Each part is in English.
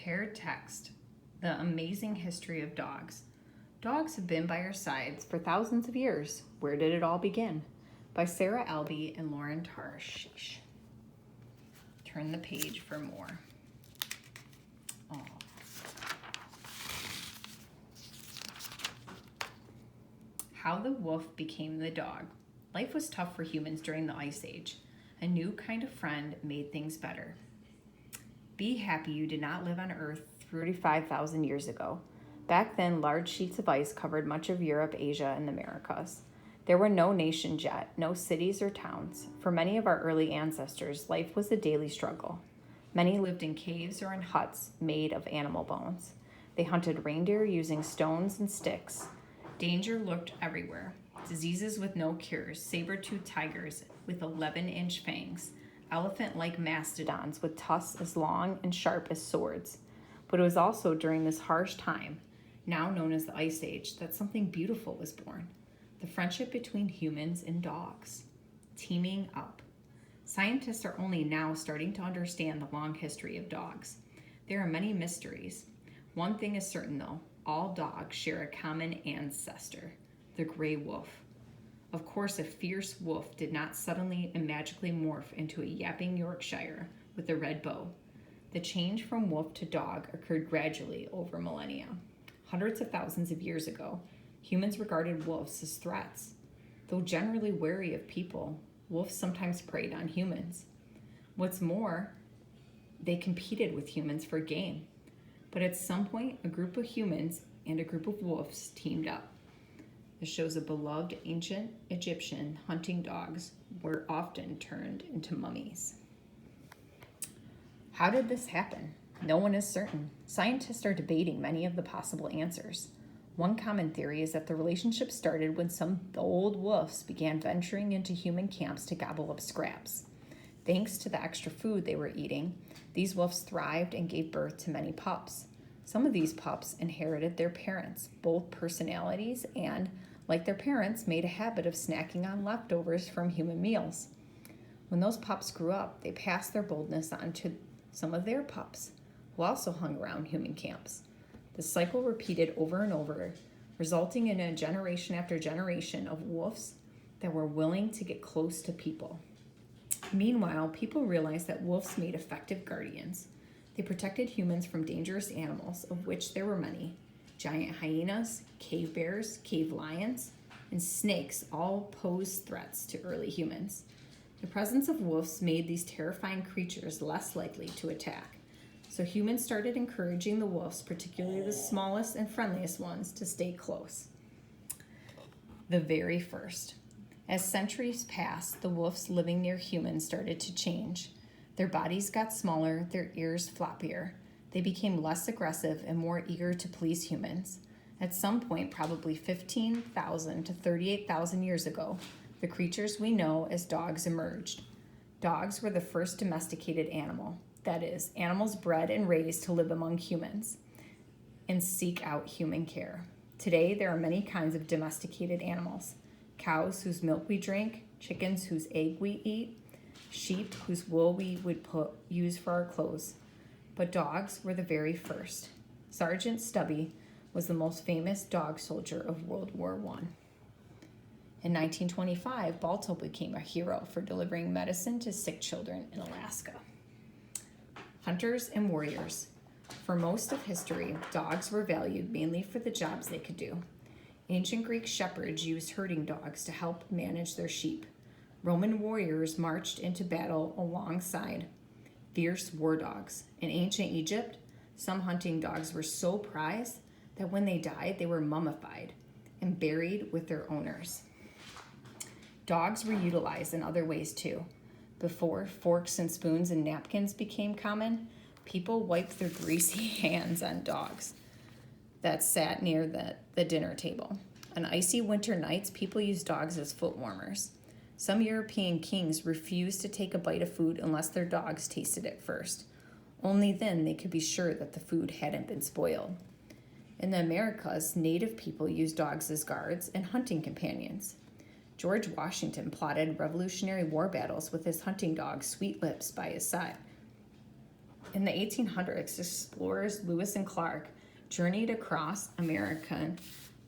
Pretest, The Amazing History of Dogs. Dogs have been by our sides for thousands of years. Where did it all begin? By Sarah Albee and Lauren Tarshish. Turn the page for more. Aww. How the wolf became the dog. Life was tough for humans during the Ice Age. A new kind of friend made things better. Be happy you did not live on Earth 35,000 years ago. Back then, large sheets of ice covered much of Europe, Asia, and the Americas. There were no nations yet, no cities or towns. For many of our early ancestors, life was a daily struggle. Many lived in caves or in huts made of animal bones. They hunted reindeer using stones and sticks. Danger lurked everywhere. Diseases with no cures, saber-toothed tigers with 11-inch fangs, elephant-like mastodons with tusks as long and sharp as swords. But it was also during this harsh time, now known as the Ice Age, that something beautiful was born. The friendship between humans and dogs. Teaming up. Scientists are only now starting to understand the long history of dogs. There are many mysteries. One thing is certain though, all dogs share a common ancestor, the gray wolf. Of course, a fierce wolf did not suddenly and magically morph into a yapping Yorkshire with a red bow. The change from wolf to dog occurred gradually over millennia. Hundreds of thousands of years ago, humans regarded wolves as threats. Though generally wary of people, wolves sometimes preyed on humans. What's more, they competed with humans for game. But at some point, a group of humans and a group of wolves teamed up. This shows a beloved ancient Egyptian hunting dogs were often turned into mummies. How did this happen? No one is certain. Scientists are debating many of the possible answers. One common theory is that the relationship started when some bold wolves began venturing into human camps to gobble up scraps. Thanks to the extra food they were eating, these wolves thrived and gave birth to many pups. Some of these pups inherited their parents, both personalities, and, like their parents, made a habit of snacking on leftovers from human meals. When those pups grew up, they passed their boldness on to some of their pups, who also hung around human camps. The cycle repeated over and over, resulting in a generation after generation of wolves that were willing to get close to people. Meanwhile, people realized that wolves made effective guardians. They protected humans from dangerous animals, of which there were many. Giant hyenas, cave bears, cave lions, and snakes all posed threats to early humans. The presence of wolves made these terrifying creatures less likely to attack. So humans started encouraging the wolves, particularly the smallest and friendliest ones, to stay close. The very first. As centuries passed, the wolves living near humans started to change. Their bodies got smaller, their ears floppier. They became less aggressive and more eager to please humans. At some point, probably 15,000 to 38,000 years ago, the creatures we know as dogs emerged. Dogs were the first domesticated animal. That is, animals bred and raised to live among humans and seek out human care. Today, there are many kinds of domesticated animals. Cows whose milk we drink, chickens whose egg we eat, sheep whose wool we would use for our clothes. But dogs were the very first. Sergeant Stubby was the most famous dog soldier of World War I. In 1925, Balto became a hero for delivering medicine to sick children in Alaska. Hunters and warriors. For most of history, dogs were valued mainly for the jobs they could do. Ancient Greek shepherds used herding dogs to help manage their sheep. Roman warriors marched into battle alongside fierce war dogs. In ancient Egypt, some hunting dogs were so prized that when they died, they were mummified and buried with their owners. Dogs were utilized in other ways too. Before forks and spoons and napkins became common, people wiped their greasy hands on dogs that sat near the dinner table. On icy winter nights, people used dogs as foot warmers. Some European kings refused to take a bite of food unless their dogs tasted it first. Only then they could be sure that the food hadn't been spoiled. In the Americas, native people used dogs as guards and hunting companions. George Washington plotted Revolutionary War battles with his hunting dog, Sweet Lips, by his side. In the 1800s, explorers Lewis and Clark journeyed across American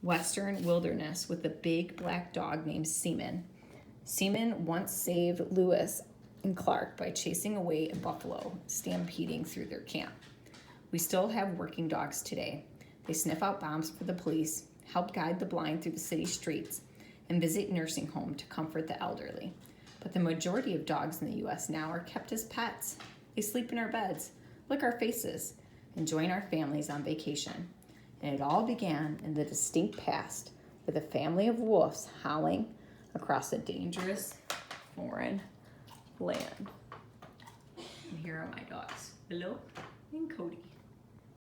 western wilderness with a big black dog named Seaman. Seaman once saved Lewis and Clark by chasing away a buffalo stampeding through their camp. We still have working dogs today. They sniff out bombs for the police, help guide the blind through the city streets, and visit nursing homes to comfort the elderly. But the majority of dogs in the U.S. now are kept as pets. They sleep in our beds, lick our faces, and join our families on vacation. And it all began in the distinct past with a family of wolves howling across a dangerous foreign land. And here are my dogs, Willow and Cody.